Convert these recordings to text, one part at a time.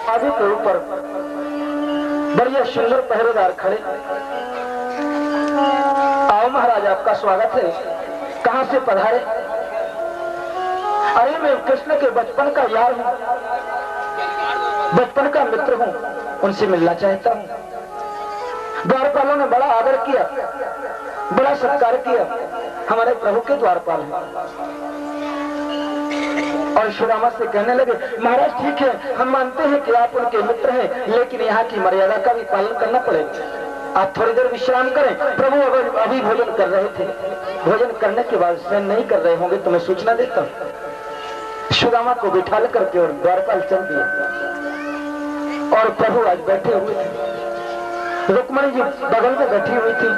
आदि के ऊपर बढ़िया सुंदर पहरेदार खड़े। आओ महाराज, आपका स्वागत है। कहां से पधारे? अरे मैं कृष्ण के बचपन का यार हूं, बचपन का मित्र हूं, उनसे मिलना चाहता हूं। द्वारपालों ने बड़ा आदर किया, बड़ा सत्कार किया। हमारे प्रभु के द्वारपाल हैं। और सुदामा से कहने लगे, महाराज ठीक है, हम मानते हैं कि आप उनके मित्र हैं, लेकिन यहाँ की मर्यादा का भी पालन करना पड़ेगा। आप थोड़ी देर विश्राम करें। प्रभु अभी भोजन कर रहे थे, भोजन करने के बाद स्नान नहीं कर रहे होंगे तो मैं सूचना देता हूँ। सुदामा को बिठा करके और द्वारपाल चल दिए। और प्रभु आज बैठे हुए थे, रुक्मणी जी बगल में बैठी हुई थी,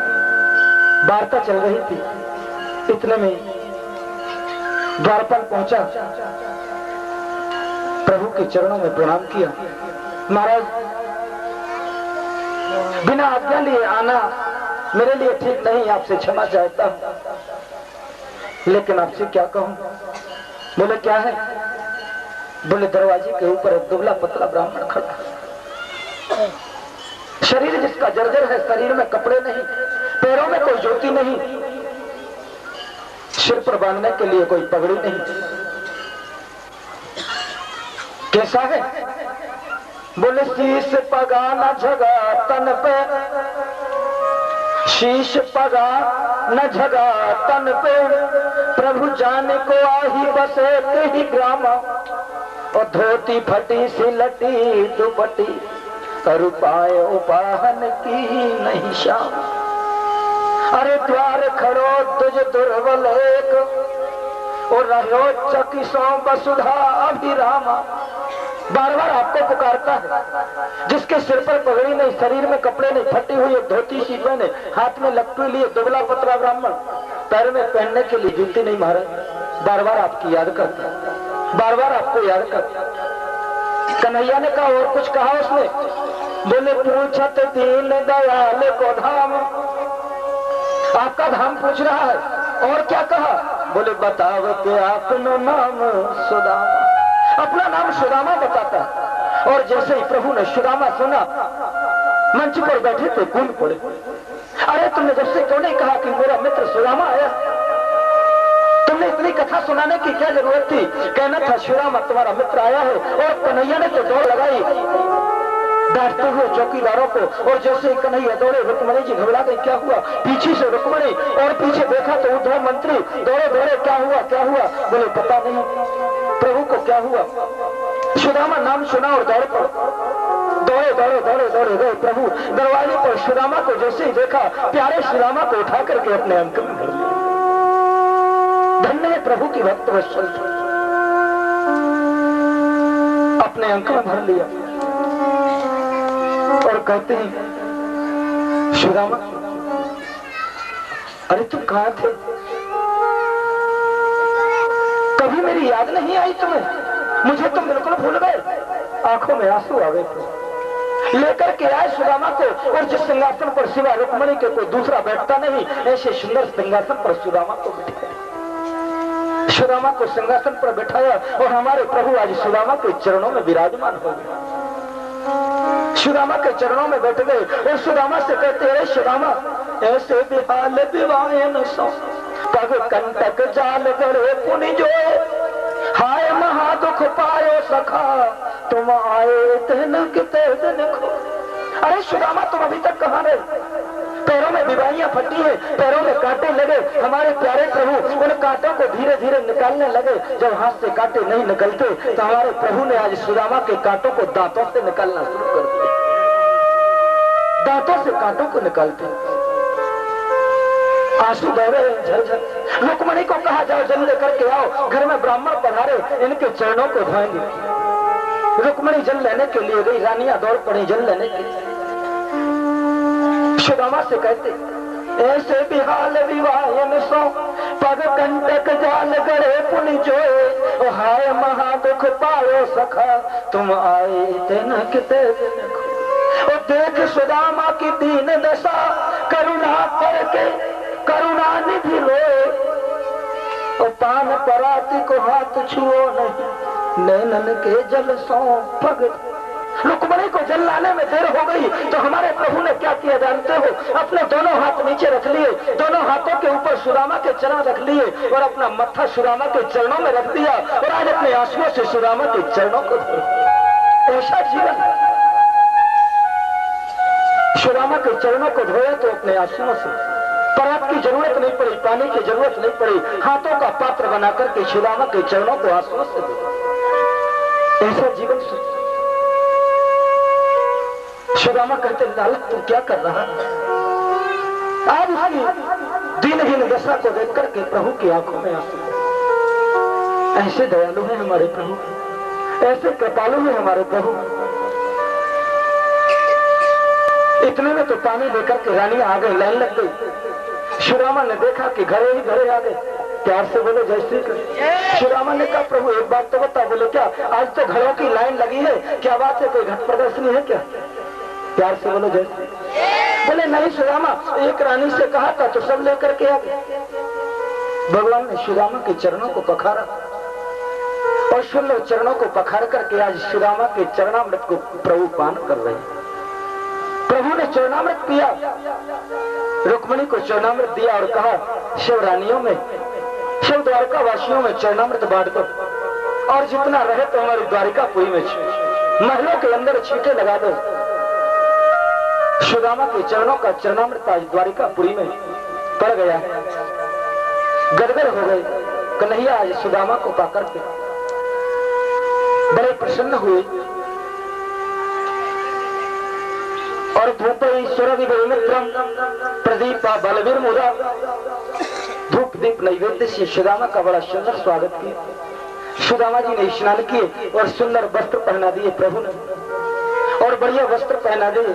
वार्ता चल रही थी। इतने में द्वारपाल पहुंचा, प्रभु के चरणों में प्रणाम किया। महाराज, बिना आज्ञा लिए आना मेरे लिए ठीक नहीं, आपसे क्षमा चाहता हूं, लेकिन आपसे क्या कहूं। बोले क्या है? बोले दरवाजे के ऊपर एक दुबला पतला ब्राह्मण खड़ा, शरीर जिसका जर्जर है, शरीर में कपड़े नहीं, पैरों में कोई ज्योति नहीं, सिर पर बांधने के लिए कोई पगड़ी नहीं। कैसा है? बोले शीश पगा न झगा तन पे, शीश पगा न झगा तन पे, प्रभु जाने को आही बसे ही ग्राम, और धोती फटी सी लटी दुपटी, कर पाए उपाहन की नहीं शाम। अरे द्वार खड़ो तुझ दुर्बल एक, और रहो चकिसों वसुधा अभिरामा। बार बार आपको पुकारता है, जिसके सिर पर पगड़ी नहीं, शरीर में कपड़े नहीं, फटी हुई एक धोती सी पहने, हाथ में लट्टू लिए, दुबला पतला ब्राह्मण, पैर में पहनने के लिए जूती नहीं। महाराज बार बार आपकी याद करता, बार बार आपको याद करता। कन्हैया ने कहा, और कुछ कहा उसने? बोले पूछत दीन दयाल को धाम, आपका धाम पूछ रहा है। और क्या कहा? बोले बताओ के अपना नाम सुदामा, अपना नाम सुदामा बताता है। और जैसे ही प्रभु ने सुदामा सुना, मंच पर बैठे थे कूद पड़े। अरे तुमने जब से क्यों नहीं कहा कि मेरा मित्र सुदामा आया? तुमने इतनी कथा सुनाने की क्या जरूरत थी? कहना था सुदामा तुम्हारा मित्र आया है। और कन्हैया ने तो दौड़ लगाई डांटते हुए चौकीदारों को। और जैसे ही कन्हैया दौड़े, रुक्मणी जी घबरा गई, क्या हुआ? पीछे से रुक्मणी, और पीछे देखा तो उद्धव मंत्री दौड़े दौड़े, क्या हुआ क्या हुआ? बोले पता नहीं प्रभु को क्या हुआ। सुदामा नाम सुना और दौड़ पर दौड़े दौड़े दौड़े दौड़े गए। प्रभु दरवाजे पर सुदामा को जैसे ही देखा, प्यारे सुदामा को उठा करके अपने अंक में भर लिया। धन्य है प्रभु की भक्त वत्सल, अपने अंक में भर लिया। और कहते हैं, सुदामा अरे तुम कहां थे? कभी मेरी याद नहीं आई तुम्हें? मुझे तुम बिल्कुल भूल गए। आंखों में आंसू आ गए थे। लेकर के आए सुदामा को, और जिस सिंहासन पर सिवा रुक्मणी के कोई दूसरा बैठता नहीं, ऐसे सुंदर सिंहासन पर सुदामा को बिठाया। सुदामा को सिंहासन पर बिठाया, और हमारे प्रभु आज सुदामा के चरणों में विराजमान हो गए। सुदामा के चरणों में बैठ गए और सुदामा से कहते हैं, सुदामा ऐसे बिहाल विवायन सो, पग कंटक जाल गड़े पुनि जो, हाय महादुख पायो सखा, तुम आए तेन किते दिन खो। अरे सुदामा तुम अभी तक कहाँ रहे? पैरों में विवाहियां फटी है, पैरों में कांटे लगे। हमारे प्यारे प्रभु उन कांटों को धीरे धीरे निकालने लगे। जब हाथ से कांटे नहीं निकलते तो हमारे प्रभु ने आज सुदामा के कांटों को दांतों से निकालना शुरू कर दिया। दांतों से कांटों को निकालते, आंसू बह रहे हैं झरझर। रुक्मणी को कहा, जाओ जल लेकर के आओ, घर में ब्राह्मण पधारे, इनके चरणों को धोएंगे। रुक्मणी जल लेने के लिए गई, रानियां दौड़ पड़ी जल लेने के लिए। सुदामा से कहते, ऐसे बिहाल विवायन सो, पग कंटक जाल गड़े पुनि जोए, हाय महादुख पायो सखा, तुम आए तेन किते दिन खो। और देख सुदामा की दीन दशा, करुणा करके करुणा निधि लो, और पान पराती को हाथ छुओ नहीं, नैनन के जल सो पग। रुक्मणी को जल लाने में देर हो गई तो हमारे प्रभु ने क्या किया जानते हो? अपने दोनों हाथ नीचे रख लिए, दोनों हाथों के ऊपर सुदामा के चरण रख लिए और अपना मत्था सुदामा के चरणों में रख दिया और आज अपने आंसुओं से सुदामा के चरणों को धोया। ऐसा जीवन, सुदामा के चरणों को धोया तो अपने आंसुओं से। परात की जरूरत नहीं पड़ी, पानी की जरूरत नहीं पड़ी, हाथों का पात्र बनाकर के सुदामा के चरणों को आंसुओं से धोया। ऐसा जीवन सुदामा कहते लाला तुम क्या कर रहा है? आज उसकी दीनहीन दशा को देख करके प्रभु की आंखों में आंसू। ऐसे दयालु है हमारे प्रभु, ऐसे कृपालु है हमारे प्रभु। इतने में तो पानी लेकर के रानी आ गई, लाइन लग गई। सुदामा ने देखा कि घरे ही घरे आ गए। प्यार से बोले जय श्री कृष्ण। सुदामा ने कहा प्रभु एक बात तो बता। बोले क्या? आज तो घरों की लाइन लगी है, क्या बात है? कोई घट प्रदर्शनी है क्या? प्यार से बोलो जय। बोले नहीं सुदामा, एक रानी से कहा था तो सब लेकर के आ गए। भगवान ने सुदामा के चरणों को पखारा और सुंदर चरणों को पखार करके आज सुदामा के चरणामृत को प्रभु पान कर रहे हैं। प्रभु ने चरणामृत पिया, रुक्मणी को चरणामृत दिया और कहा शिव रानियों में, शिव द्वारका वासियों में चरणामृत बांट दो और जितना रहे तो हमारी द्वारिकापुरी में महलों के अंदर छींटे लगा दो। सुदामा के चरणों का चरणामृत आज द्वारिकापुरी में पड़ गया। गदगद हो गए कन्हैया आज सुदामा को पाकर के बड़े प्रसन्न हुए और धूपई सुरभिमित्रम प्रदीप बलवीर मुदा धूप दीप नैवेद्य से सुदामा का बड़ा सुंदर स्वागत किया। सुदामा जी ने स्नान किए और सुंदर वस्त्र पहना दिए प्रभु ने, और बढ़िया वस्त्र पहना दिए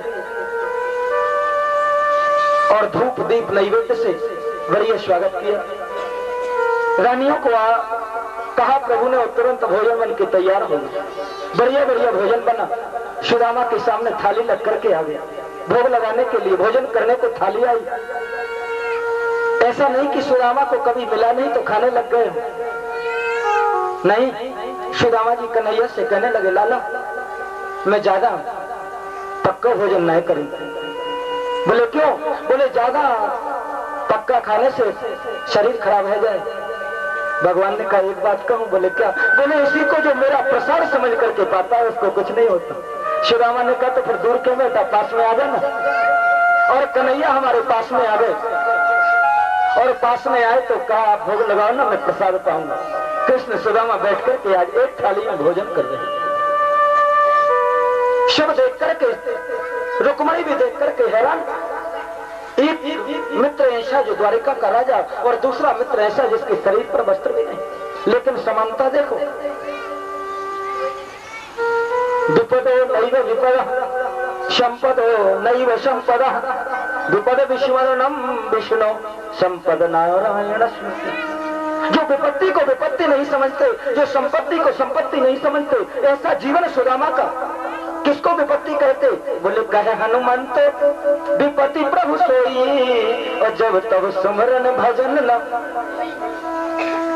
और धूप दीप नैवेद्य से बढ़िया स्वागत किया। रानियों को कहा प्रभु ने और तुरंत भोजन बन के तैयार हो गए। बढ़िया बढ़िया भोजन बना, सुदामा के सामने थाली लग करके आ गया। भोग लगाने के लिए भोजन करने को थाली आई। ऐसा नहीं कि सुदामा को कभी मिला नहीं तो खाने लग गए, नहीं। सुदामा जी कन्हैया से कहने लगे लाला मैं ज्यादा पक्का भोजन नहीं करूंगा। बोले क्यों? बोले ज्यादा पक्का खाने से शरीर खराब हो जाए। भगवान ने कहा एक बात कहूं। बोले क्या? बोले इसी को जो मेरा प्रसाद समझ करके पाता है उसको कुछ नहीं होता। सुदामा ने कहा तो फिर दूर क्यों बैठा, पास में आ गए ना। और कन्हैया हमारे पास में आ गए और पास में आए तो कहा भोग लगाओ ना, मैं प्रसाद पाऊंगा। कृष्ण सुदामा बैठ करके आज एक थाली में भोजन कर रहे हैं। शव देख करके रुक्मणी भी देख करके हैरान। एक मित्र ऐसा जो द्वारिका का राजा और दूसरा मित्र ऐसा जिसके शरीर पर वस्त्र भी नहीं, लेकिन समानता देखो। विपदो नैव विपद संपदो नैव संपद विपद विस्मरणम विष्णु संपद नारायण स्मृति। जो विपत्ति को विपत्ति नहीं समझते, जो संपत्ति को संपत्ति नहीं समझते, ऐसा जीवन सुदामा का। किसको विपत्ति कहते? बोले कहे हनुमंत विपत्ति प्रभु सोई और जब तब सुमरन भजन न।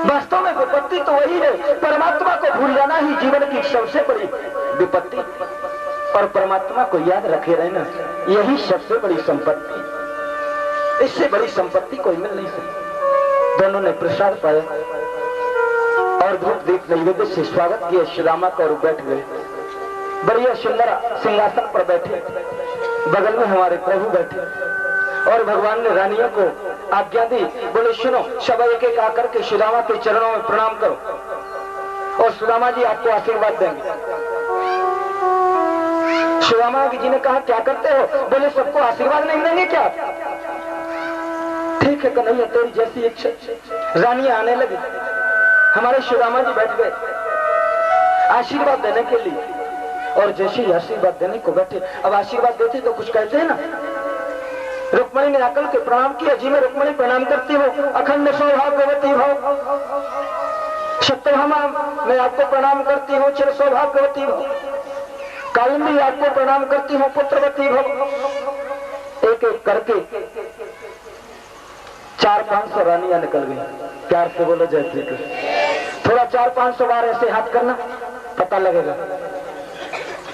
वास्तव में विपत्ति तो वही है, परमात्मा को भूल जाना ही जीवन की सबसे बड़ी विपत्ति, और परमात्मा को याद रखे रहना यही सबसे बड़ी संपत्ति। इससे बड़ी संपत्ति कोई मिल नहीं सकती। दोनों ने प्रसाद पाया और धूप दीप नैवेद्य से स्वागत किया सुदामा का और बैठ गए। बढ़िया सुंदर सिंहासन पर बैठे, बगल में हमारे प्रभु बैठे और भगवान ने रानियों को आज्ञा दी। बोले सुनो, सब एक एक आकर के सुदामा के चरणों में प्रणाम करो और सुदामा जी आपको आशीर्वाद देंगे। सुदामा जी ने कहा क्या करते हो? बोले सबको आशीर्वाद नहीं देंगे क्या? ठीक है कन्हैया तेरी जैसी इच्छा। रानियां आने लगी, हमारे सुदामा जी बैठ गए आशीर्वाद देने के लिए, और जैसे आशीर्वाद देने को बैठे, अब आशीर्वाद देते तो कुछ कहते हैं ना। रुक्मणी ने आकर के प्रणाम किया। जी मैं रुक्मणी प्रणाम करती हूँ, अखंड सौभाग्यवती भव। सत्यभामा मैं आपको प्रणाम करती हूँ, चिर सौभाग्यवती भव। कालिंदी आपको प्रणाम करती हूँ, पुत्रवती भव। एक एक करके 400-500 रानियां निकल गई। प्यार से बोलो जय श्री कृष्ण। थोड़ा 400-500 बार ऐसे हाथ करना। पता लगेगा।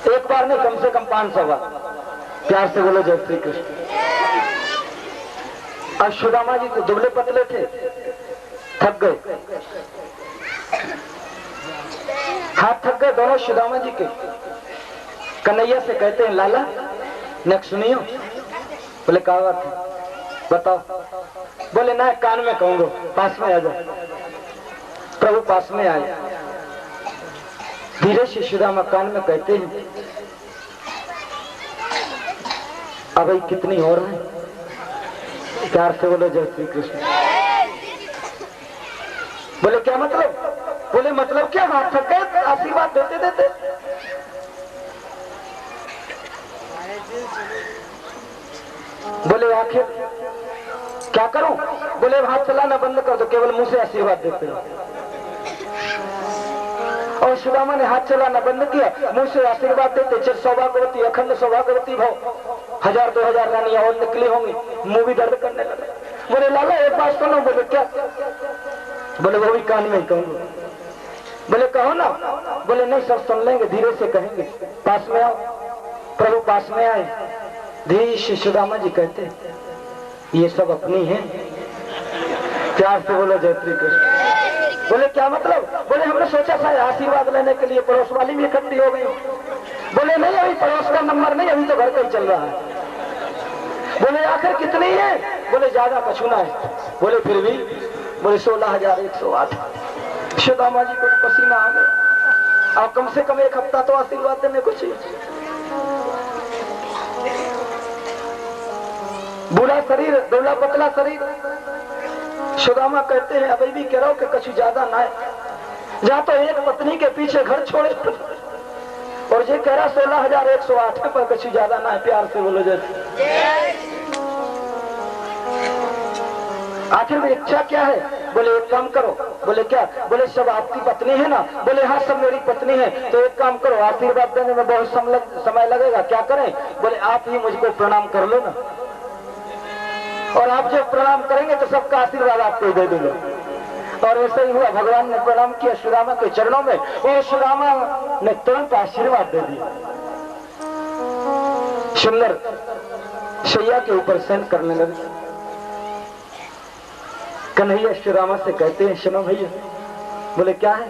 एक बार नहीं, कम से कम 500 बार। प्यार से बोलो जय श्री कृष्ण। अब सुदामा जी तो दुबले पतले थे, थक गए, हाथ थक गए दोनों सुदामा जी के। कन्हैया से कहते हैं लाला नेक्स्ट सुनियो। बोले क्या बात है बताओ। बोले ना कान में कहूंगा, पास में आ जाओ। प्रभु पास में आए, धीरे से सुदामा कान में कहते हैं अब कितनी और है। प्यार से बोलो जय श्री कृष्ण। बोले क्या मतलब। बोले मतलब क्या, हाथ थक गए आशीर्वाद देते देते। बोले आखिर क्या करूं। बोले हाथ चलाना बंद कर दो, केवल मुंह से आशीर्वाद देते हो। और सुदामा ने हाथ चलाना बंद किया, मुंह से आशीर्वाद देते। चिर सौभाग्यवती अखंड सौभाग्यवती भाव 1000-2000 रानियां और निकली होंगी, मुंह भी दर्द करने लगे। बोले लाला एक बात सुनो। बोले क्या। बोले वो भी कहानी में कहूंगा। बोले कहो ना। बोले नहीं सब सुन लेंगे, धीरे से कहेंगे। पास में आओ। प्रभु पास में आए, धीरे से सुदामा जी कहते ये सब अपनी है। प्यार से बोलो जय श्री कृष्ण। बोले क्या मतलब। बोले हमने सोचा था आशीर्वाद लेने के लिए पड़ोस वाली भी इकट्ठी हो गई। बोले नहीं अभी पड़ोस का नंबर नहीं, अभी तो घर का ही चल रहा है। बोले आखिर कितनी है। बोले ज्यादा कछुना है। बोले फिर भी। बोले 16,108। सुदामा जी को पसीना आ गया। अब कम से कम एक हफ्ता तो आशीर्वाद देने को चाहिए। बूढ़ा शरीर, दुबला पतला शरीर। सुदामा कहते हैं अभी भी कह रहा हूं कि कछु ज्यादा ना है। जहां तो एक पत्नी के पीछे घर छोड़े और ये कह रहा 16,108 है, पर कछु ज्यादा ना है। प्यार से बोलो जैसे। आखिर में इच्छा क्या है। बोले एक काम करो। बोले क्या। बोले सब आपकी पत्नी है ना। बोले हाँ सब मेरी पत्नी है। तो एक काम करो, आशीर्वाद देने में बहुत समय लगेगा, क्या करें। बोले आप ही मुझको प्रणाम कर लो ना, और आप जब प्रणाम करेंगे तो सबका आशीर्वाद आपको दे दूंगा। और ऐसा ही हुआ, भगवान ने प्रणाम किया सुदामा के चरणों में, और सुदामा ने तुरंत आशीर्वाद दे दिया। सुंदर शैया के ऊपर शयन करने लगे। कन्हैया सुदामा से कहते हैं सुनो भैया। बोले क्या है।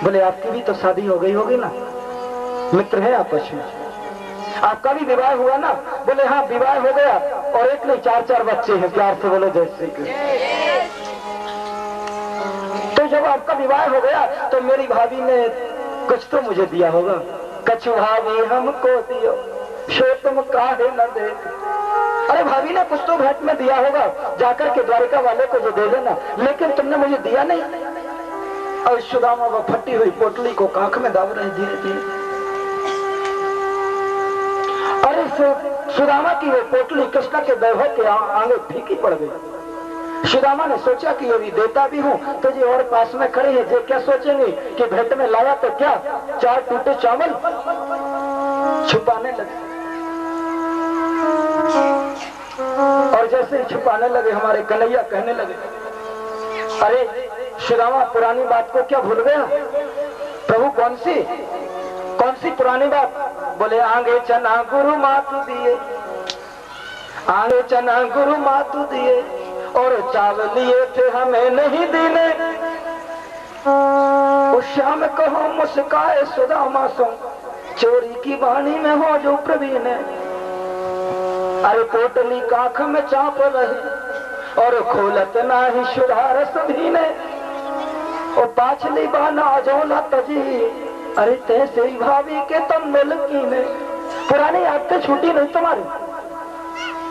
बोले आपकी भी तो शादी हो गई होगी ना, मित्र है आपस में, आपका भी विवाह हुआ ना। बोले हाँ विवाह हो गया, और एक नहीं 4-4 बच्चे हैं। प्यार से बोलो जय श्री कृष्ण। तो जब आपका विवाह हो गया तो मेरी भाभी ने कुछ तो मुझे दिया होगा। कछु भाभी हमको दियो सो तुम काहे न देख। अरे भाभी ने कुछ तो भेंट में दिया होगा, जाकर के द्वारिका वाले को जो दे देना, लेकिन तुमने मुझे दिया नहीं। और सुदामा वो फटी हुई पोटली को कांख में दाब रहे धीरे धीरे। अरे सुदामा की वो पोटली कृष्ण के वैभव के आगे फीकी पड़ गई। सुदामा ने सोचा कि यदि देता भी हूँ तो ये और पास में खड़े हैं, ये क्या सोचेंगे कि भेंट में लाया तो क्या 4 टूटे चावल। छुपाने लगे, और जैसे ही छुपाने लगे हमारे कन्हैया कहने लगे अरे सुदामा पुरानी बात को क्या भूल गया। प्रभु कौन सी पुरानी बात। बोले आगे चना गुरु मातु दिए, आगे चना गुरु मातु दिए, और चावल लिए थे हमें नहीं देने। उस शाम कहो मुस्काए सुदामा सो, चोरी की वाणी में हो जो प्रवीण। अरे पोटली काख में चाप रही, और खोलत ना ही सुधार सभी ने। और पाछली बाना जोला तजी, अरे तैसे ही भाभी के तुम मिलकी ने। पुरानी आदतें छूटी नहीं तुम्हारी।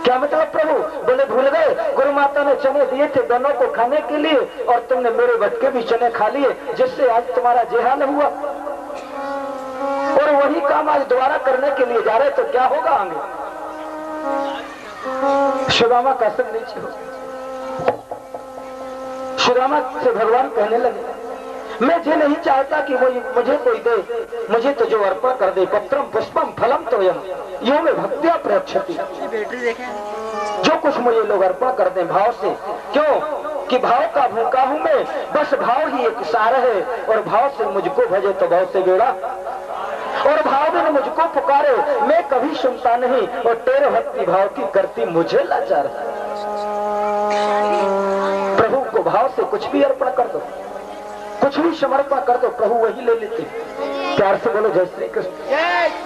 क्या मतलब प्रभु। बोले भूल गए, गुरु माता ने चने दिए थे दोनों को खाने के लिए, और तुमने मेरे बटके भी चने खा लिए, जिससे आज तुम्हारा जेहाल हुआ। और वही काम आज दोबारा करने के लिए जा रहे, तो क्या होगा आगे। सुदामा का सब नीचे हो। सुदामा से भगवान कहने लगे मैं ये नहीं चाहता कि मुझे कोई दे, मुझे तो जो अर्पण कर दे। पत्रम पुष्पम फलम तो यो में भक्तिया प्रक्षति। जो कुछ मुझे लोग अर्पण कर दें भाव से। क्यों। कि भाव का भूखा हूं मैं, बस भाव ही एक सार है, और भाव से मुझको भजे तो भाव से बेड़ा, और भाव बिन मुझको पुकारे मैं कभी सुनता नहीं, और तेरे भक्ति भाव की करती मुझे लाचार। प्रभु को भाव से कुछ भी अर्पण कर दो, कुछ भी समर्पण कर दो, प्रभु वही ले लेते। प्यार से बोलो जय श्री कृष्ण।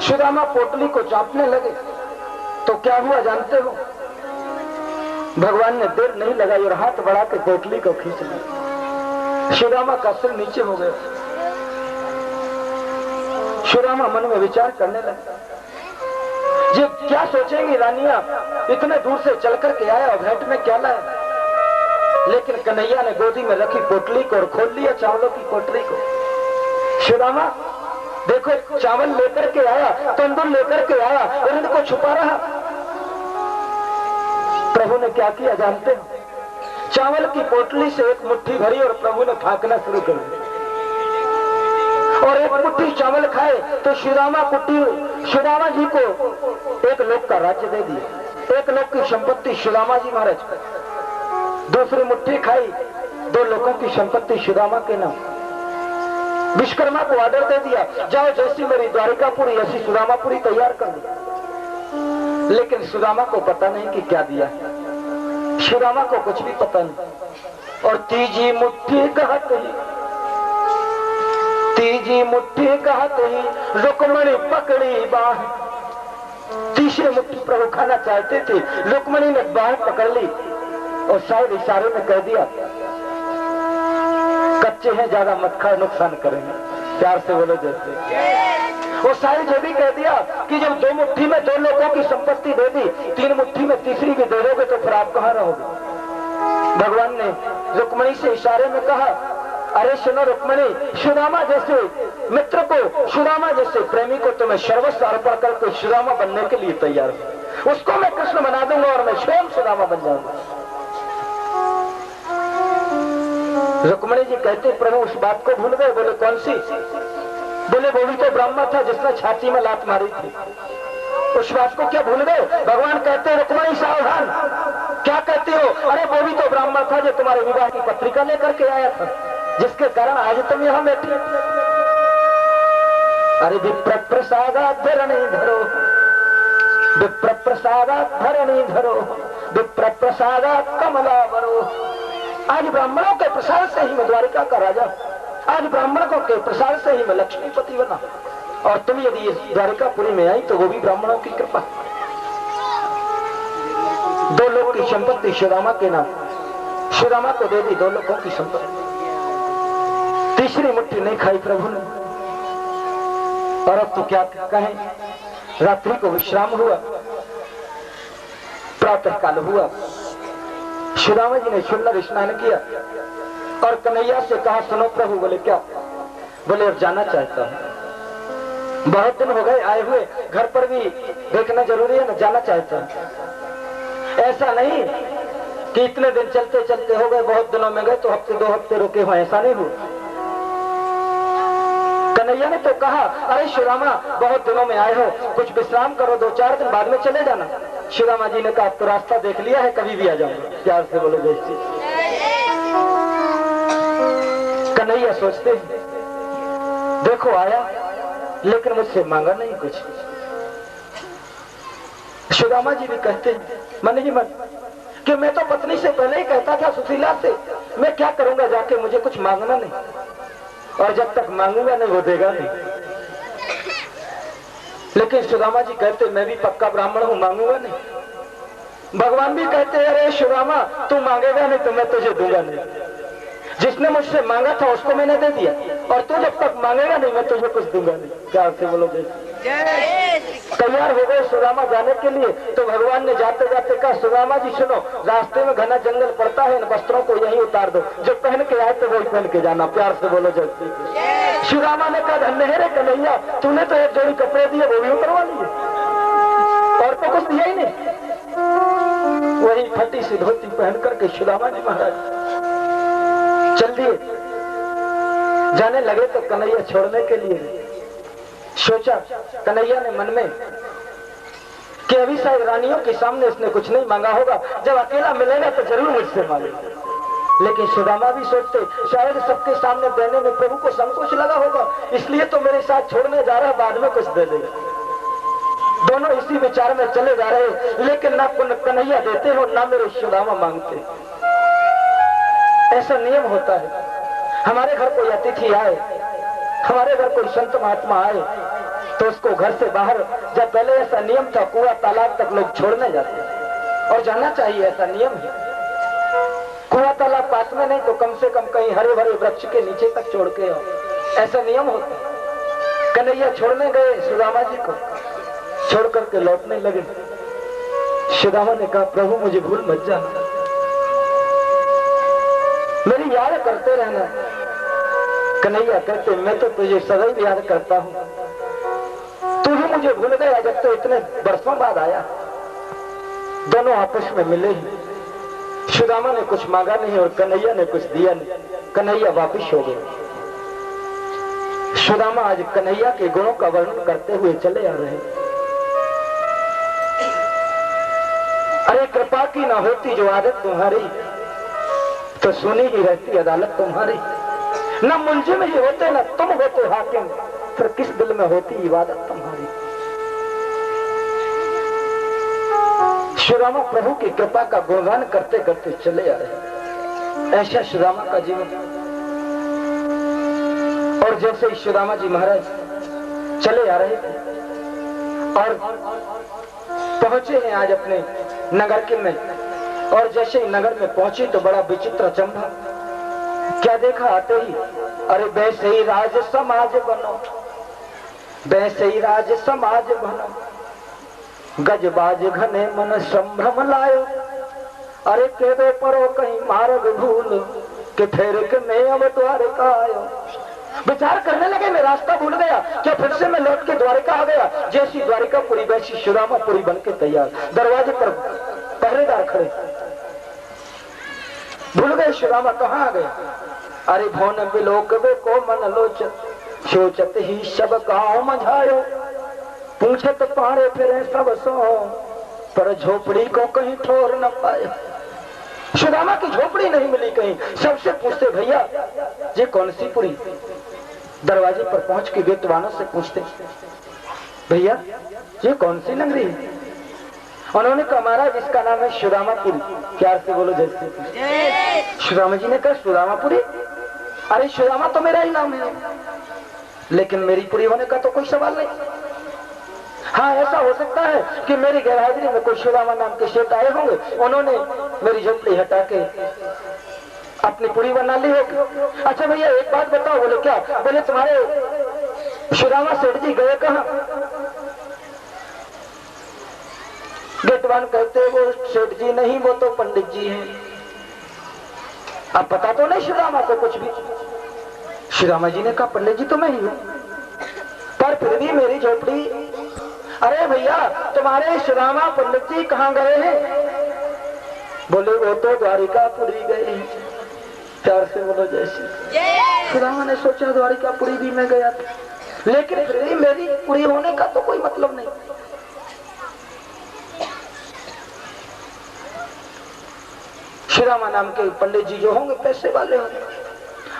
सुदामा पोटली को चापने लगे तो क्या हुआ जानते हो? भगवान ने देर नहीं लगाई और हाथ बढ़ा के पोटली को खींच लिया। सुदामा का सिर नीचे हो गया। सुदामा मन में विचार करने लगा, ये क्या सोचेंगी रानियां, इतने दूर से चल करके आया और भेंट में क्या लाया। लेकिन कन्हैया ने गोदी में रखी पोटली को और खोल लिया चावलों की पोटली को। सुदामा देखो चावल लेकर के आया, तंदूर लेकर के आया और इनको छुपा रहा। प्रभु ने क्या किया जानते हो? चावल की पोटली से एक मुट्ठी भरी और प्रभु ने फाकना शुरू कर दिया, और एक मुट्ठी चावल खाए तो सुदामा जी को एक लोक का राज्य दे दिया, एक लोक की संपत्ति सुदामा जी महाराज को। दूसरी मुट्ठी खाई, 2 लोगों की संपत्ति सुदामा के नाम। विश्वकर्मा को ऑर्डर दे दिया, जाओ जैसी मेरी द्वारिकापुरी ऐसी सुदामापुरी तैयार कर दो। लेकिन सुदामा को पता नहीं कि क्या दिया, सुदामा को कुछ भी पता नहीं। और तीजी मुट्ठी कहते ही रुक्मणी पकड़ी बाह। तीसरी मुट्ठी प्रभु खाना चाहते थे, रुक्मणी ने बाह पकड़ ली और शायद इशारे में कह दिया, कच्चे हैं ज्यादा मत खाओ नुकसान करेंगे। प्यार से बोलो जैसे। वो शायद ये भी कह दिया कि जब 2 मुट्ठी में 2 लोगों की संपत्ति दे दी, 3 मुट्ठी में तीसरी भी दे दोगे तो फिर आप कहाँ रहोगे। भगवान ने रुक्मणी से इशारे में कहा, अरे सुनो रुक्मणी, सुदामा जैसे मित्र को, सुदामा जैसे प्रेमी को तो मैं सर्वस्व अर्पण करके सुदामा बनने के लिए तैयार हूँ। उसको मैं कृष्ण बना दूंगा और मैं स्वयं सुदामा बन जाऊंगा। रुक्मणी जी कहते प्रभु उस बात को भूल गए। बोले कौन सी? बोले वो भी तो ब्राह्मण था जिसने छाती में लात मारी थी, उस बात को क्या भूल गए? भगवान कहते रुक्मणी सावधान, क्या कहते हो? अरे वो भी तो ब्राह्मण था जो तुम्हारे विवाह की पत्रिका लेकर के आया था, जिसके कारण आज तुम यहाँ बैठी। अरे विप्र प्रसादात् धरणी धरो, विप्र प्रसादात् धरणी धरो, विप्र प्रसादात् कमलावरो। आज ब्राह्मणों के प्रसाद से ही मैं द्वारिका का राजा, आज ब्राह्मणों के प्रसाद से ही मैं लक्ष्मीपति बना, और तुम यदि द्वारिकापुरी में आई तो वो भी ब्राह्मणों की कृपा। 2 लोग की संपत्ति सुदामा के नाम, सुदामा को दे दी 2 लोगों की संपत्ति। तीसरी मुट्ठी नहीं खाई प्रभु ने। और अब तो क्या कहें, रात्रि को विश्राम हुआ, प्रातः काल हुआ। सुदामा जी ने सुंदर स्नान किया और कन्हैया से कहा, सुनो प्रभु। बोले क्या? बोले अब जाना चाहता हूं, बहुत दिन हो गए आए हुए, घर पर भी देखना जरूरी है ना, जाना चाहता हूं। ऐसा नहीं कि इतने दिन चलते चलते हो गए, बहुत दिनों में गए तो हफ्ते 2 हफ्ते रुके हो, ऐसा नहीं हुआ। कन्हैया ने तो कहा, अरे सुदामा बहुत दिनों में आए हो, कुछ विश्राम करो, 2-4 दिन बाद में चले जाना। सुदामा जी ने कहा, तो रास्ता देख लिया है, कभी भी आ जाऊंगा। प्यार से बोलो जय श्री। कन्हैया सोचते देखो आया लेकिन मुझसे मांगा नहीं कुछ। सुदामा जी भी कहते मन ही मन कि मैं तो पत्नी से पहले ही कहता था सुशीला से, मैं क्या करूंगा जाके, मुझे कुछ मांगना नहीं, और जब तक मांगूंगा नहीं वो देगा नहीं। लेकिन सुदामा जी कहते मैं भी पक्का ब्राह्मण हूं, मांगूंगा नहीं। भगवान भी कहते अरे सुदामा तू मांगेगा नहीं तो मैं तुझे दूंगा नहीं। जिसने मुझसे मांगा था उसको मैंने दे दिया, और तू जब तक मांगेगा नहीं मैं तुझे कुछ दूंगा नहीं। प्यार से बोलो जय। तैयार हो गए सुदामा जाने के लिए, तो भगवान ने जाते जाते कहा, सुदामा जी सुनो, रास्ते में घना जंगल पड़ता है, इन वस्त्रों को यहीं उतार दो, जो पहन के आए तो वही पहन के जाना। प्यार से बोलो जय। सुदामा ने कहा धन्य है रे कन्हैया, तूने तो एक जोड़ी कपड़े दिए वो भी उतरवा लिए, और तो कुछ दिया ही नहीं। वही फटी सी धोती पहन करके सुदामा जी महाराज चल दिए। जाने लगे तो कन्हैया छोड़ने के लिए सोचा, कन्हैया ने मन में कि अभी शायद रानियों के सामने इसने कुछ नहीं मांगा होगा, जब अकेला मिलेगा तो जरूर मुझसे मांगेगा। लेकिन सुदामा भी सोचते शायद सबके सामने देने में प्रभु को संकोच लगा होगा, इसलिए तो मेरे साथ छोड़ने जा रहा है, बाद में कुछ दे देगा। दोनों इसी विचार में चले जा रहे, लेकिन ना कन्हैया देते हो ना मेरे सुदामा मांगते। ऐसा नियम होता है, हमारे घर कोई अतिथि आए, हमारे घर कोई संत महात्मा आए तो उसको घर से बाहर, जब पहले ऐसा नियम था कुआं तालाब तक लोग छोड़ने जाते, और जाना चाहिए, ऐसा नियम है। कुआं तालाब पास में नहीं तो कम से कम कहीं हरे भरे वृक्ष के नीचे तक छोड़ के आओ, ऐसा नियम होता है। कन्हैया छोड़ने गए सुदामा जी को, छोड़ करके लौटने लगे। सुदामा ने कहा प्रभु मुझे भूल मत जाना, मेरी याद करते रहना। कन्हैया कहते मैं तो तुझे सदैव याद करता हूँ, तू ही मुझे भूल गया जब तो इतने वर्षों बाद आया। दोनों आपस में मिले ही, सुदामा ने कुछ मांगा नहीं और कन्हैया ने कुछ दिया नहीं, कन्हैया वापिस हो गए। सुदामा आज कन्हैया के गुणों का वर्णन करते हुए चले आ रहे हैं। अरे कृपा की ना होती जो आदत तुम्हारी, तो सुनी ही रहती अदालत तुम्हारी। न मुंजिम ही होते न तुम होते हाकिम, फिर किस दिल में होती इबादत तुम्हारी। सुदामा प्रभु की कृपा का गुणगान करते करते चले आ रहे, ऐसा सुदामा का जीवन। और जैसे ही सुदामा जी महाराज चले आ रहे थे और पहुंचे हैं आज अपने नगर के में, और जैसे ही नगर में पहुंचे तो बड़ा विचित्र चंबा। क्या देखा आते ही, अरे वैसे ही राज समाज बनो, वैसे ही राज समाज बनो, गजबाज घने मन संभ्रम लायो। अरे केवे परो कहीं मार्ग भूल के फेर के मैं अब द्वारिका आयो। विचार करने लगे मैं रास्ता भूल गया, क्या फिर से मैं लौट के द्वारिका आ गया। जैसी द्वारिकापुरी वैसी सुदामापुरी बन के तैयार, दरवाजे पर पहरेदार खड़े। भूल गए सुदामा कहाँ आ गए। अरे भवन बिलोक वे को मन लोचत, सोचत ही सब गाँव मझायो। पूछत पारे फिरे सब सो, पर झोपड़ी को कहीं ठोर न पाए। सुदामा की झोपड़ी नहीं मिली कहीं। सबसे पूछते भैया ये कौन सी पुरी। दरवाजे पर पहुंच के गेटवानों से पूछते भैया ये कौन सी नगरी है। उन्होंने कहा महाराज इसका नाम है सुदामापुरी। प्यार से बोलो जैसे। सुदामा जी ने कहा सुदामापुरी, अरे सुदामा तो मेरा ही नाम है, लेकिन मेरी पुरी होने का तो कोई सवाल नहीं। हाँ ऐसा हो सकता है कि मेरी गैरहाजिरी में कोई सुदामा नाम के शेठ आए होंगे, उन्होंने मेरी झोपड़ी हटा के अपनी पुरी बना ली होगी। अच्छा भैया एक बात बताओ। बोले क्या। बोले तुम्हारे सुदामा सेठ जी गए कहाँ। गेटवान कहते वो सेठ जी नहीं, वो तो पंडित जी हैं। अब पता तो नहीं सुदामा को कुछ भी। सुदामा जी ने कहा पंडित जी तो मैं ही हूँ, पर फिर भी मेरी झोपड़ी। अरे भैया तुम्हारे सुदामा पंडित जी कहाँ गए हैं। बोले वो तो द्वारिकापुरी गए हैं। प्यार से बोलो जैसे। सुदामा ने सोचा द्वारिकापुरी भी मैं गया था, लेकिन फिर भी मेरी पुरी होने का तो कोई मतलब नहीं। सुदामा नाम के पंडित जी जो होंगे पैसे वाले होंगे,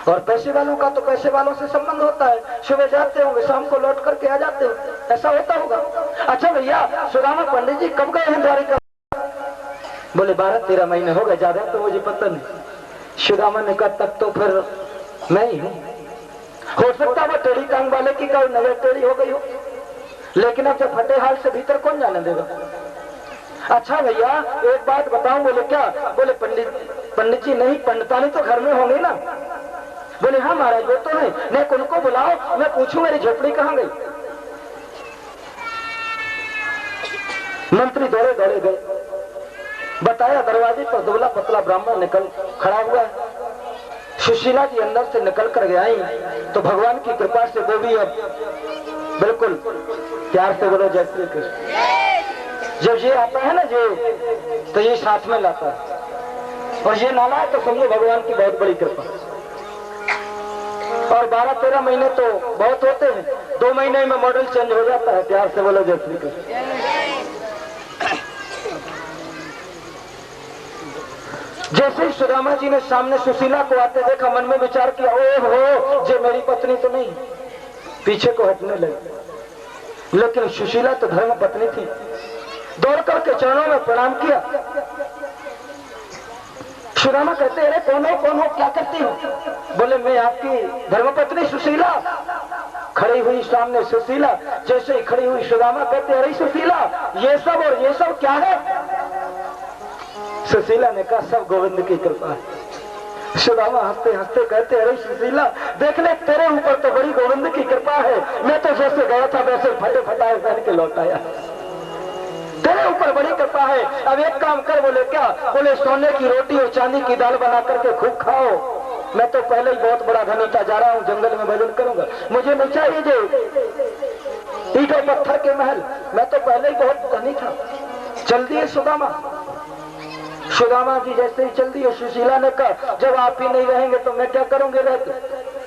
और पैसे वालों का तो पैसे वालों से संबंध होता है। सुबह जाते होंगे शाम को लौट करके आ जाते हो, ऐसा होता होगा। अच्छा भैया सुदामा पंडित जी कब गए हैं द्वारिका। बोले 12-13 महीने हो गए, ज्यादा तो मुझे पता नहीं। सुदामा ने कहा तब तो फिर मैं ही हूँ। हो सकता है वो टेढ़ी टांग वाले की कोई नजर टेढ़ी हो गई हो, लेकिन अब जब फटे हाल से भीतर कौन जाने देगा। अच्छा भैया एक बात बताऊं। बोले क्या। बोले पंडित जी नहीं, पंडितानी तो घर में होंगे ना। बोले हाँ महाराज वो तो है, मैं उनको बुलाओ, मैं पूछूं मेरी झोपड़ी कहाँ गई। मंत्री दौड़े दौड़े गए, बताया दरवाजे पर दुबला पतला ब्राह्मण निकल खड़ा हुआ है। सुशीला जी अंदर से निकल कर गए आई तो भगवान की कृपा से वो भी अब बिल्कुल। प्यार से बोलो जय श्री कृष्ण। जब ये आता है ना जो, तो ये साथ में लाता है, और ये नाला है तो समझो भगवान की बहुत बड़ी कृपा। और 12-13 महीने तो बहुत होते हैं, 2 महीने में मॉडल चेंज हो जाता है। प्यार से बोलो जय श्री कृष्ण। जैसे ही सुदामा जी ने सामने सुशीला को आते देखा, मन में विचार किया, ओहो जे मेरी पत्नी तो नहीं, पीछे को हटने लगे। लेकिन सुशीला तो धर्म पत्नी थी, दौड़ करके चरणों में प्रणाम किया। सुदामा कहते, अरे कौन हो, क्या करती हो? बोले, मैं आपकी धर्मपत्नी सुशीला। खड़ी हुई सामने सुशीला, जैसे ही खड़ी हुई सुदामा कहते, अरे सुशीला, ये सब और ये सब क्या है? सुशीला ने कहा, सब गोविंद की कृपा है। सुदामा हंसते हंसते कहते, अरे सुशीला, देख ले, तेरे ऊपर तो बड़ी गोविंद की कृपा है। मैं तो जैसे गया था वैसे फटे फटाए पहन के लौट आया, तेरे ऊपर बड़ी कृपा है। अब एक काम कर। बोले, क्या? बोले, सोने की रोटी और चांदी की दाल बना करके खूब खाओ। मैं तो पहले ही बहुत बड़ा धनी था, जा रहा हूँ जंगल में भजन करूंगा, मुझे नहीं चाहिए जो ईंटों पत्थर के महल, मैं तो पहले ही बहुत धनी था। चल दिए सुदामा। सुदामा जी जैसे ही चल दिए, सुशीला ने कहा, जब आप ही नहीं रहेंगे तो मैं क्या करूंगी रहकर?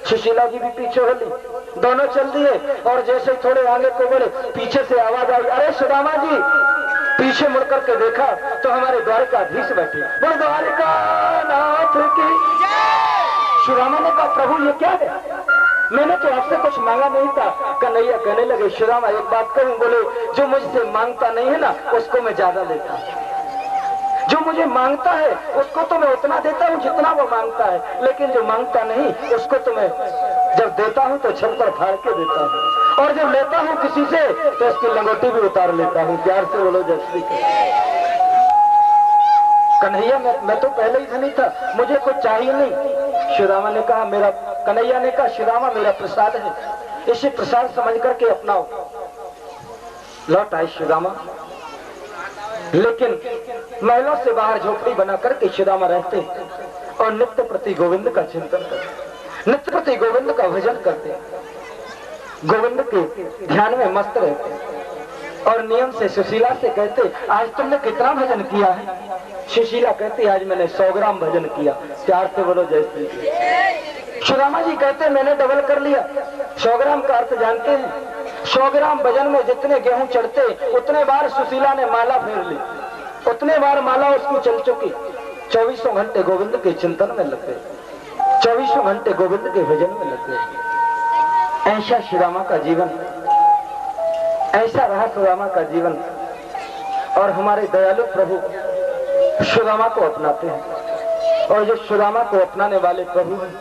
सुशीला जी भी पीछे हो ली, दोनों चल दिए। और जैसे ही थोड़े आगे को बढ़े, पीछे से आवाज आई, अरे सुदामा जी। पीछे मुड़ करके देखा तो हमारे द्वारकाधीश बैठे। बोले, द्वारका नाथ की। सुदामा ने कहा, प्रभु ये क्या है? मैंने तो आपसे कुछ मांगा नहीं था। कन्हैया कहने लगे, सुदामा एक बात कहूं? बोले, जो मुझसे मांगता नहीं है ना, उसको मैं ज्यादा देता हूं। जो मुझे मांगता है उसको तो मैं उतना देता हूँ जितना वो मांगता है, लेकिन जो मांगता नहीं उसको तो मैं जब देता हूँ तो छत पर फाड़ के देता हूँ, और जब लेता हूँ किसी से तो उसकी लंगोटी भी उतार लेता हूँ। प्यार से बोलो जय श्री कृष्ण। कन्हैया, मैं तो पहले ही धनी था, मुझे कुछ चाहिए नहीं। सुदामा ने कहा, मेरा कन्हैया ने कहा, सुदामा मेरा प्रसाद है, इसे प्रसाद समझ करके अपनाओ। लौट आई सुदामा। लेकिन महलों से बाहर झोपड़ी बना करके सुदामा रहते और नित्य प्रति गोविंद का चिंतन करते, नित्य प्रति गोविंद का भजन करते, गोविंद के ध्यान में मस्त रहते। और नियम से सुशीला से कहते, आज तुमने कितना भजन किया है? सुशीला कहती, आज मैंने 100 ग्राम भजन किया। प्यार से बोलो जय श्री कृष्ण। सुदामा जी कहते, मैंने डबल कर लिया। 100 ग्राम का अर्थ जानते हैं? 100 ग्राम वजन में जितने गेहूं चढ़ते उतने बार सुशीला ने माला फेर ली, उतने बार माला उसकी चल चुकी। 24 घंटे गोविंद के चिंतन में लग गए, 24 घंटे गोविंद के भजन में लग गए। ऐसा सुदामा का जीवन, ऐसा रहा सुदामा का जीवन। और हमारे दयालु प्रभु सुदामा को अपनाते हैं, और जो सुदामा को अपनाने वाले प्रभु हैं,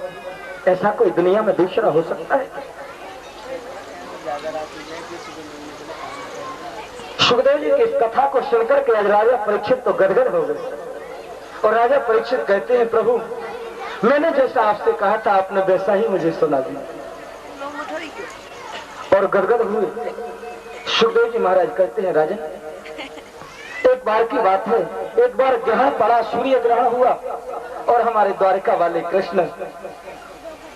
ऐसा कोई दुनिया में दूसरा हो सकता है? सुखदेव जी की इस कथा को सुनकर के आज राजा परीक्षित तो गदगद हो गए। और राजा परीक्षित कहते हैं, प्रभु मैंने जैसा आपसे कहा था आपने वैसा ही मुझे सुना दिया। और गदगद हुए। सुखदेव जी महाराज कहते हैं, राजन एक बार की बात है, एक बार ग्रहण पड़ा, सूर्य ग्रहण हुआ, और हमारे द्वारका वाले कृष्ण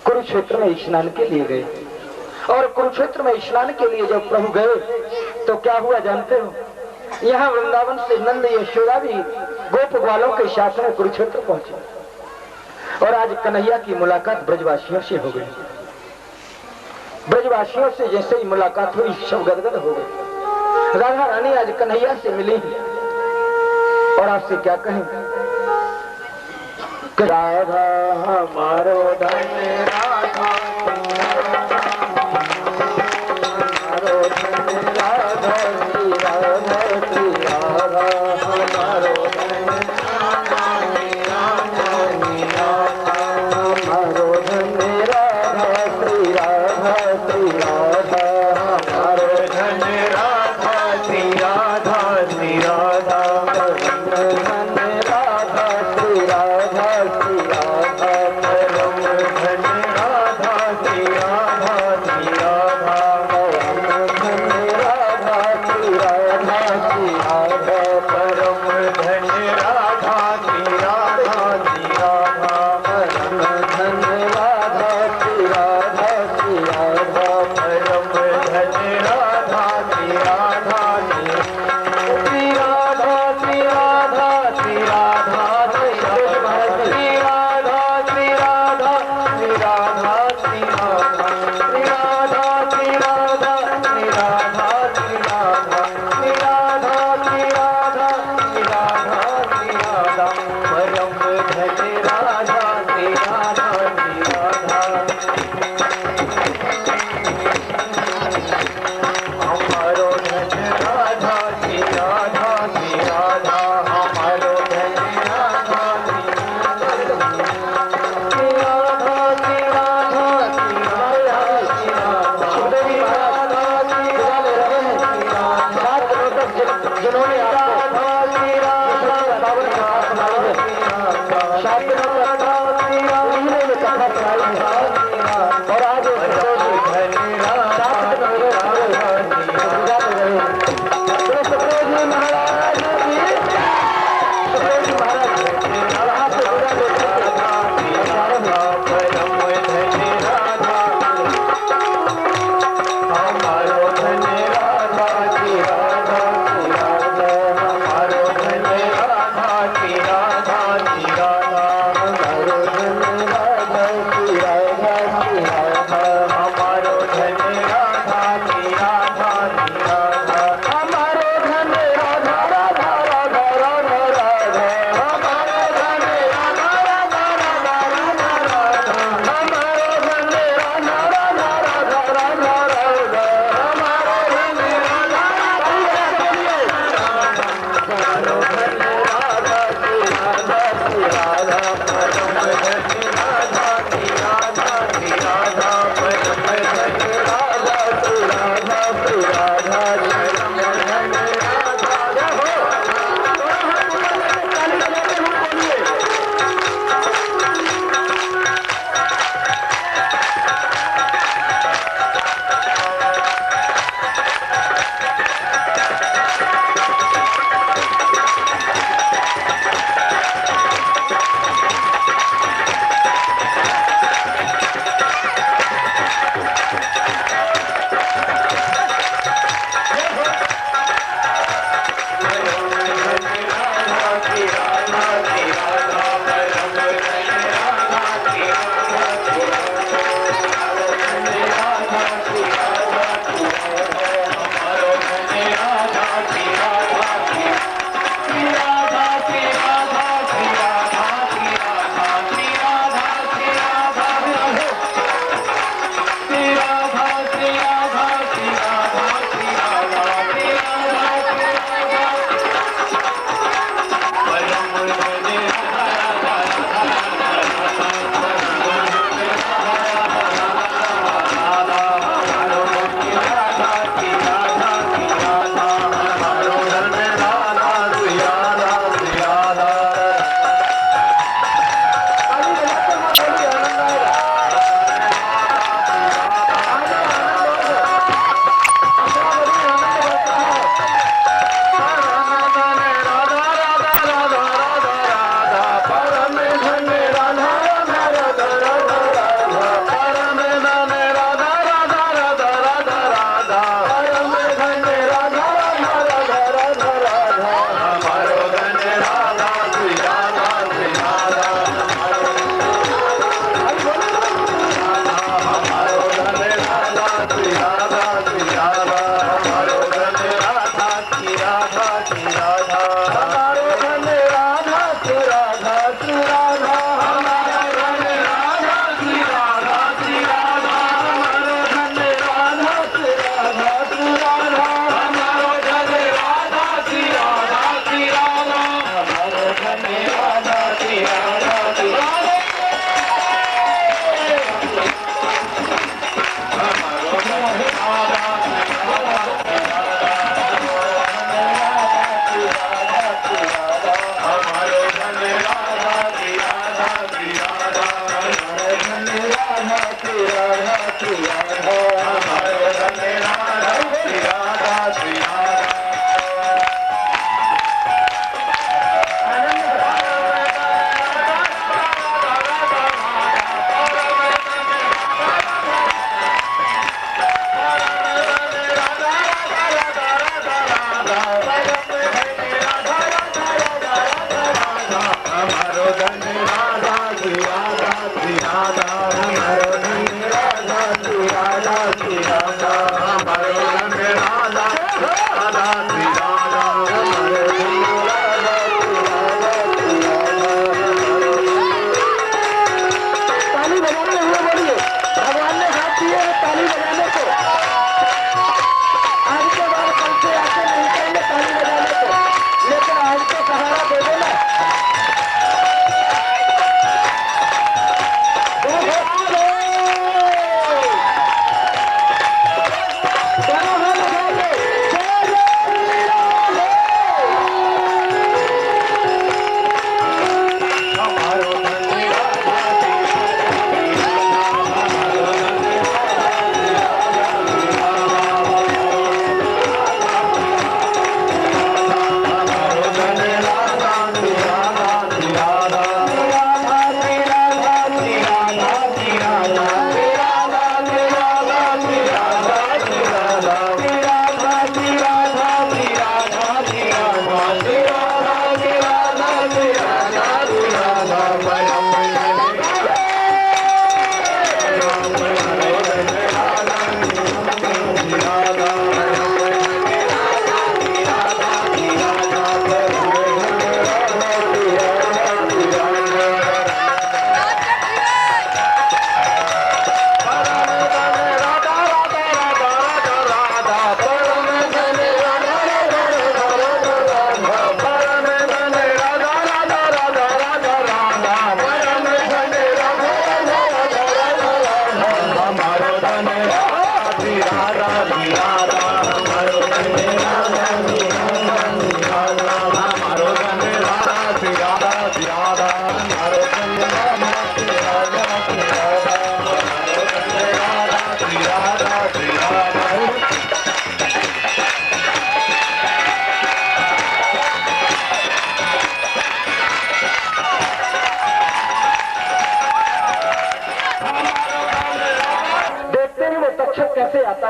कुरुक्षेत्र में स्नान के लिए गए। और कुरुक्षेत्र में स्नान के लिए जब प्रभु गए तो क्या हुआ जानते हो? यहाँ वृंदावन से नंद यशोदा भी गोप ग्वालों के साथ में कुरुक्षेत्र पहुंचे। और आज कन्हैया की मुलाकात ब्रजवासियों से हो गई। ब्रजवासियों से जैसे ही मुलाकात हुई, सब गदगद हो गए। राधा रानी आज कन्हैया से मिली, और आपसे क्या कहें? राधा हमारो धन, राधा हमारो धन, राधा श्री राधा श्री राधा हमारो धन, राधा हमारो धन, राधा श्री राधा श्री राधा हमारो धन, राधा श्री राधा श्री राधा परम जिन्होंने आपको बावन कथा सुनाई है, शायद उन्हीं ने कथा सुनाई है। और आज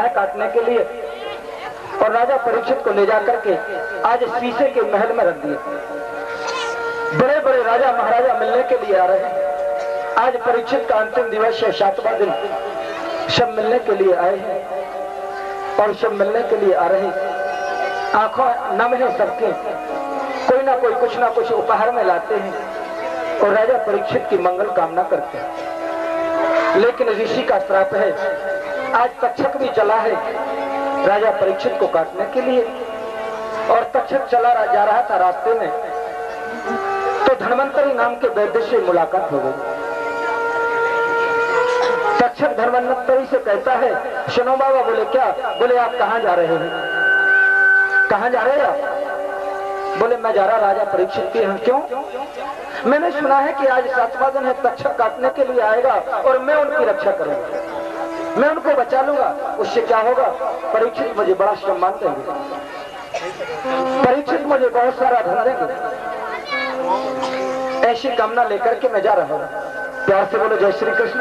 है काटने के लिए, और राजा परीक्षित को ले जाकर के आज शीशे के महल में रख दिए। बड़े बड़े राजा महाराजा मिलने के लिए आ रहे हैं। आज परीक्षित का अंतिम दिवस है, 7वां दिन। सब मिलने के लिए आए हैं और सब मिलने के लिए आ रहे हैं। आंखों नम है सबके, कोई ना कोई कुछ ना कुछ उपहार में लाते हैं और राजा परीक्षित की मंगल कामना करते हैं। लेकिन ऋषि का श्राप है, आज तक्षक भी चला है राजा परीक्षित को काटने के लिए, और तक्षक चला जा रहा था। रास्ते में तो धन्वंतरी नाम के वैद्य से मुलाकात हो गई। तक्षक धन्वंतरी से कहता है, सुनो बाबा। बोले क्या? बोले आप कहाँ जा रहे हैं? कहाँ जा रहे हैं आप? बोले मैं जा रहा राजा परीक्षित के यहाँ। क्यों? मैंने सुना है कि आज 7वां दिन है, तक्षक काटने के लिए आएगा और मैं उनकी रक्षा करूंगा, मैं उनको बचा लूंगा। उससे क्या होगा? परीक्षित मुझे बड़ा सम्मान देंगे, परीक्षित मुझे बहुत सारा धन देंगे। ऐसी कामना लेकर के मैं जा रहा हूँ। प्यार से बोलो जय श्री कृष्ण।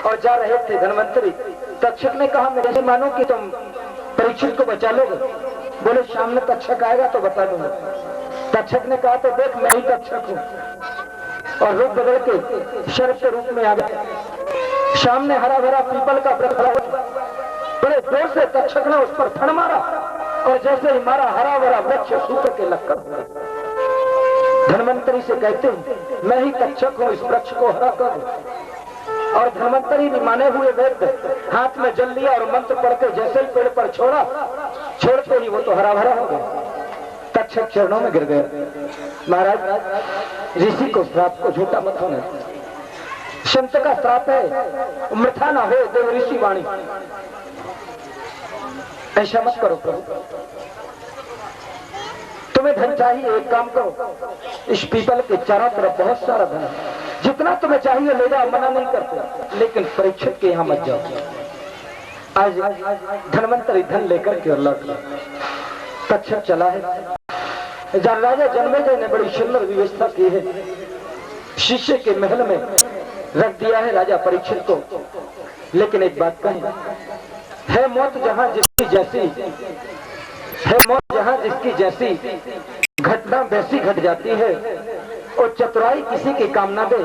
और जा रहे थे धन्वंतरी। तक्षक ने कहा, मैं ऐसे मानो कि तुम परीक्षित को बचा लोगे। बोले शाम में तक्षक आएगा तो बता दूंगा। तक्षक ने कहा, तो देख मैं ही तक्षक हूँ। और रूप बदल के शर्प के रूप में आ गया। सामने हरा भरा पीपल का वृक्ष खड़ा हुआ, बड़े जोर से तक्षक ने उस पर फण मारा, और जैसे ही मारा हरा भरा वृक्ष सूख के लक्कड़ हुआ। धन्वंतरी से कहते हैं, मैं ही तक्षक हूँ, इस वृक्ष को हरा कर। और धन्वंतरी ने माने हुए वैद्य हाथ में जल लिया और मंत्र पढ़ के जैसे ही पेड़ पर छोड़ा, छोड़ते ही वो तो हरा भरा हो गया। तक्षक चरणों में गिर गया। महाराज ऋषि को श्राप को झूठा मत होने, संत का श्राप है, मृथा ना हो देव ऋषि वाणी। ऐसा मत करो प्रभु। तुम्हें धन चाहिए, एक काम करो, इस पीपल के चारों तरफ बहुत सारा धन है, जितना तुम्हें चाहिए ले जाओ, मना नहीं करते, लेकिन परीक्षित के यहाँ मत जाओ। आज धन्वंतरी धन लेकर के लौट गया। तक्षक चला है। राजा जन्मेजय ने बड़ी सुंदर व्यवस्था की है, शीशे के महल में रख दिया है राजा परीक्षित को। लेकिन एक बात कहें, है मौत जहां जिसकी जैसी, है मौत जहां जिसकी जैसी, घटना वैसी घट जाती है। और चतुराई किसी की काम ना दे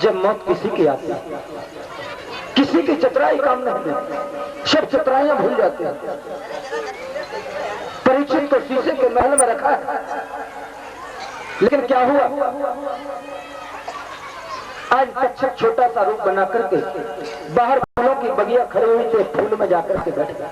जब मौत किसी की आती है। किसी की चतुराई काम नहीं दे, सब चतुराइयां भूल जाते हैं। परीक्षित को शीशे के महल में रखा है, लेकिन क्या हुआ? आज तक्षक छोटा सा रूप बना करके बाहर फूलों की बगिया खड़ी हुई थे, फूल में जाकर के बैठ गया।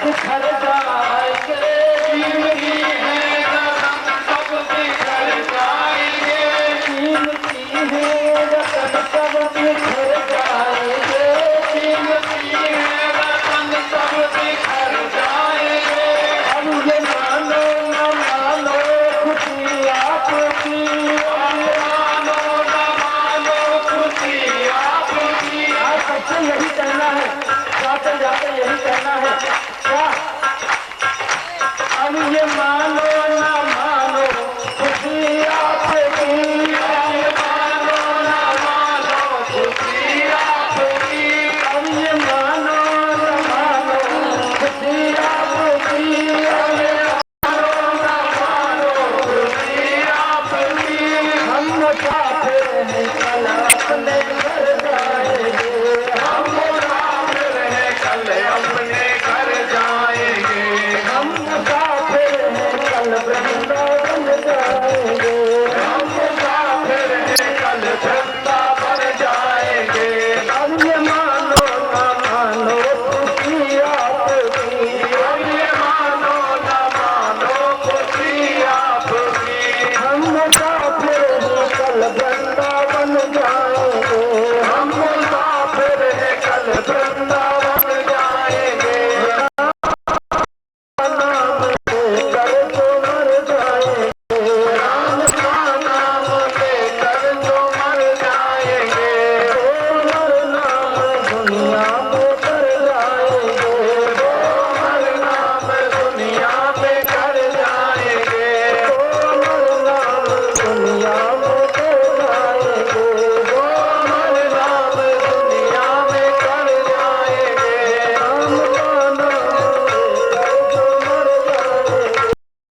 बिखर जाएंगे, कीमती है रतन सब बिखर जाएंगे, कीमती है रतन सब बिखर जाएंगे, कीमती है रतन सब बिखर जाएंगे। अब ये मानो न मानो खुशी आपकी, मानो न मानो खुशी आपकी। आज सबसे यही कहना है, जाते जाते यही कहना है क्या? अब ये मान